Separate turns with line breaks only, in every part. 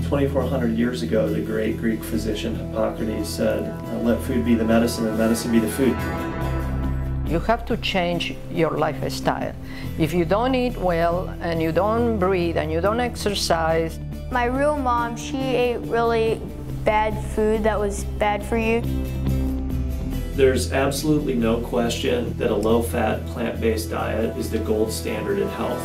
2,400 years ago, the great Greek physician Hippocrates said, let food be the medicine and medicine be the food.
You have to change your lifestyle. If you don't eat well, and you don't breathe, and you don't exercise.
My real mom, she ate really bad food that was bad for you.
There's absolutely no question that a low-fat, plant-based diet is the gold standard in health.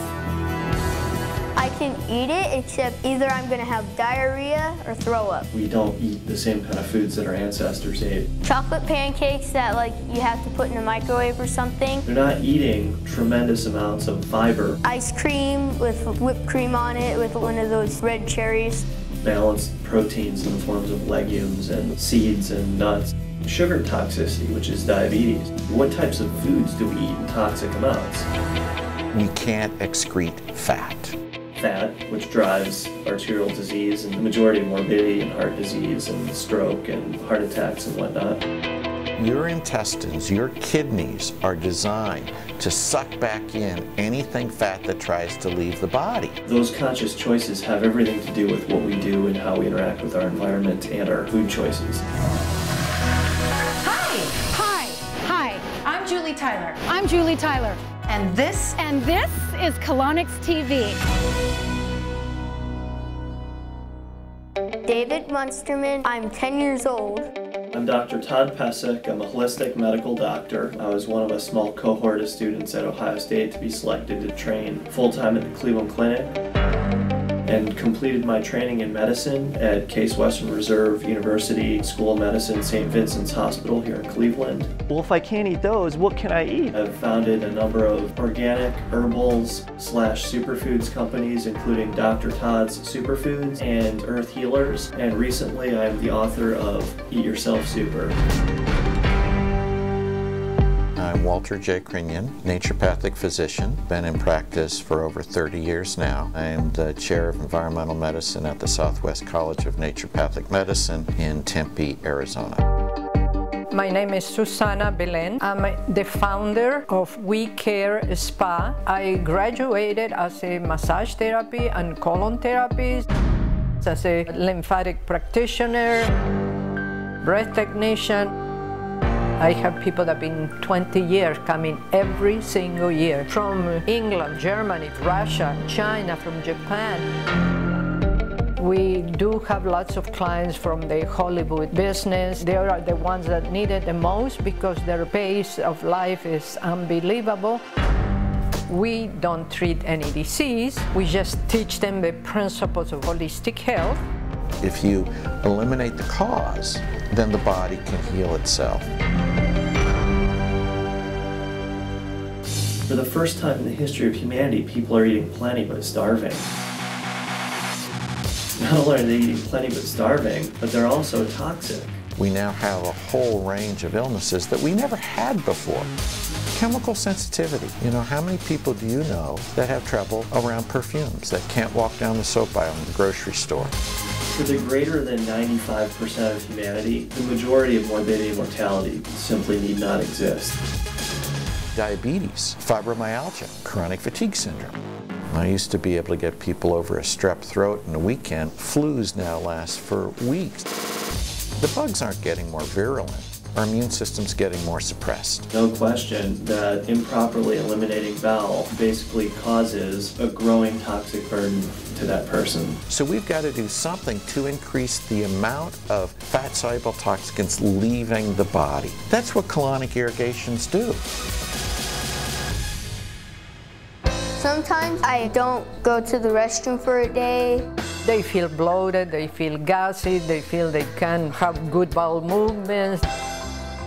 I can eat it, except either I'm going to have diarrhea or throw up.
We don't eat the same kind of foods that our ancestors ate.
Chocolate pancakes that you have to put in a microwave or something.
They're not eating tremendous amounts of fiber.
Ice cream with whipped cream on it with one of those red cherries.
Balanced proteins in the forms of legumes and seeds and nuts. Sugar toxicity, which is diabetes. What types of foods do we eat in toxic amounts?
We can't excrete fat.
Fat, which drives arterial disease and the majority of morbidity and heart disease and stroke and heart attacks and whatnot.
Your intestines, your kidneys are designed to suck back in anything fat that tries to leave the body.
Those conscious choices have everything to do with what we do and how we interact with our environment and our food choices.
Hi, I'm Julie Tyler.
I'm Julie Tyler.
And this
is Colonics TV.
David Munsterman, I'm 10 years old.
I'm Dr. Todd Pesek. I'm a holistic medical doctor. I was one of a small cohort of students at Ohio State to be selected to train full-time at the Cleveland Clinic, and completed my training in medicine at Case Western Reserve University School of Medicine, St. Vincent's Hospital here in Cleveland. Well, if I can't eat those, what can I eat? I've founded a number of organic herbals / superfoods companies, including Dr. Todd's Superfoods and Earth Healers, and recently I'm the author of Eat Yourself Super.
I'm Walter J. Krinian, naturopathic physician, been in practice for over 30 years now. I am the chair of environmental medicine at the Southwest College of Naturopathic Medicine in Tempe, Arizona.
My name is Susana Belen. I'm the founder of We Care Spa. I graduated as a massage therapy and colon therapist, as a lymphatic practitioner, breath technician. I have people that have been 20 years coming every single year from England, Germany, Russia, China, from Japan. We do have lots of clients from the Hollywood business. They are the ones that need it the most because their pace of life is unbelievable. We don't treat any disease. We just teach them the principles of holistic health.
If you eliminate the cause, then the body can heal itself.
For the first time in the history of humanity, people are eating plenty but starving. Not only are they eating plenty but starving, but they're also toxic.
We now have a whole range of illnesses that we never had before. Chemical sensitivity. You know, how many people do you know that have trouble around perfumes, that can't walk down the soap aisle in the grocery store?
For the greater than 95% of humanity, the majority of morbidity and mortality simply need not exist.
Diabetes, fibromyalgia, chronic fatigue syndrome. I used to be able to get people over a strep throat in a weekend. Flus now last for weeks. The bugs aren't getting more virulent. Our immune system's getting more suppressed.
No question that improperly eliminating bowel basically causes a growing toxic burden to that person.
So we've got to do something to increase the amount of fat-soluble toxins leaving the body. That's what colonic irrigations do.
Sometimes I don't go to the restroom for a day.
They feel bloated, they feel gassy, they feel they can't have good bowel movements.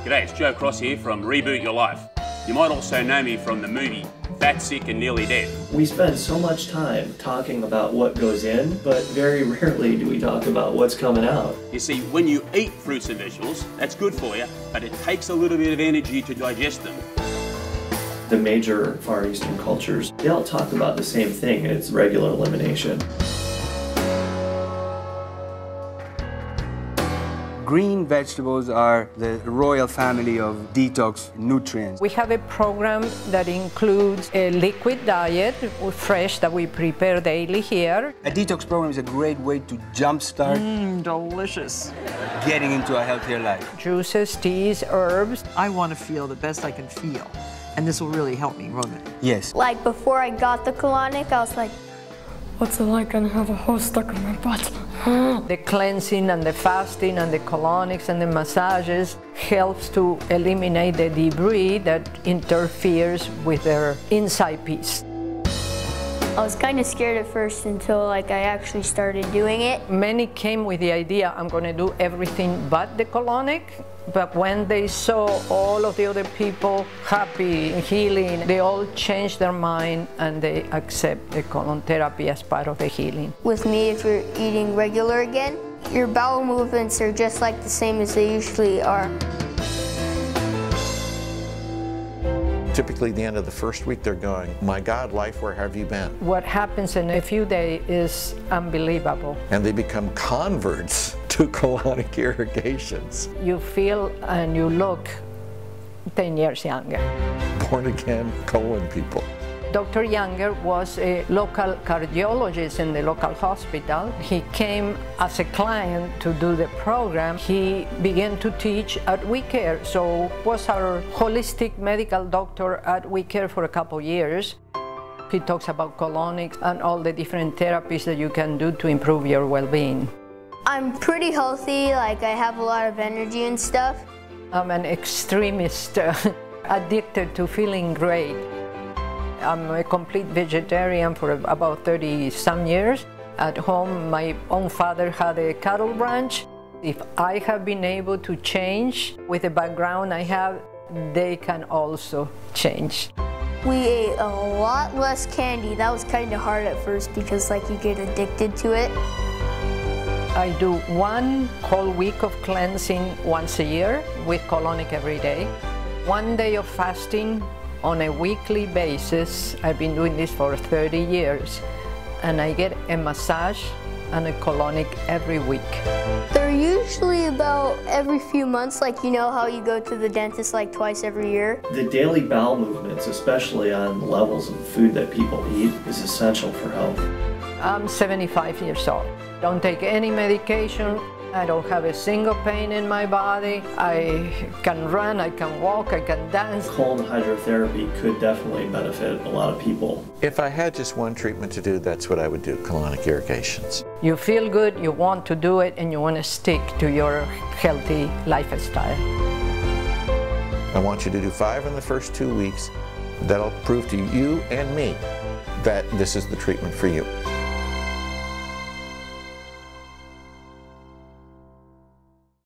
G'day, it's Joe Cross here from Reboot Your Life. You might also know me from the movie Fat, Sick and Nearly Dead.
We spend so much time talking about what goes in, but very rarely do we talk about what's coming out.
You see, when you eat fruits and vegetables, that's good for you, but it takes a little bit of energy to digest them.
The major Far Eastern cultures, they all talk about the same thing, and it's regular elimination.
Green vegetables are the royal family of detox nutrients.
We have a program that includes a liquid diet, fresh, that we prepare daily here.
A detox program is a great way to jumpstart
Delicious.
getting into a healthier life.
Juices, teas, herbs.
I want to feel the best I can feel. And this will really help me, won't it?
Yes.
Like before I got the colonic, I was like, what's it like gonna have a hole stuck in my butt?
The cleansing and the fasting and the colonics and the massages helps to eliminate the debris that interferes with their inside piece.
I was kind of scared at first until I actually started doing it.
Many came with the idea, I'm going to do everything but the colonic. But when they saw all of the other people happy, healing, they all changed their mind and they accept the colon therapy as part of the healing.
With me, if you're eating regular again, your bowel movements are just like the same as they usually are.
Typically, the end of the first week, they're going, my God, life, where have you been?
What happens in a few days is unbelievable.
And they become converts to colonic irrigations.
You feel and you look 10 years younger.
Born again colon people.
Dr. Younger was a local cardiologist in the local hospital. He came as a client to do the program. He began to teach at We Care, so was our holistic medical doctor at We Care for a couple years. He talks about colonics and all the different therapies that you can do to improve your well-being.
I'm pretty healthy, like I have a lot of energy and stuff.
I'm an extremist, addicted to feeling great. I'm a complete vegetarian for about 30-some years. At home, my own father had a cattle ranch. If I have been able to change with the background I have, they can also change.
We ate a lot less candy. That was kind of hard at first because you get addicted to it.
I do one whole week of cleansing once a year with colonic every day. 1 day of fasting on a weekly basis. I've been doing this for 30 years. And I get a massage and a colonic every week.
They're usually about every few months, you know how you go to the dentist twice every year.
The daily bowel movements, especially on the levels of food that people eat, is essential for health.
I'm 75 years old. Don't take any medication. I don't have a single pain in my body. I can run, I can walk, I can dance.
Colon hydrotherapy could definitely benefit a lot of people.
If I had just one treatment to do, that's what I would do, colonic irrigations.
You feel good, you want to do it, and you want to stick to your healthy lifestyle.
I want you to do 5 in the first 2 weeks. That'll prove to you and me that this is the treatment for you.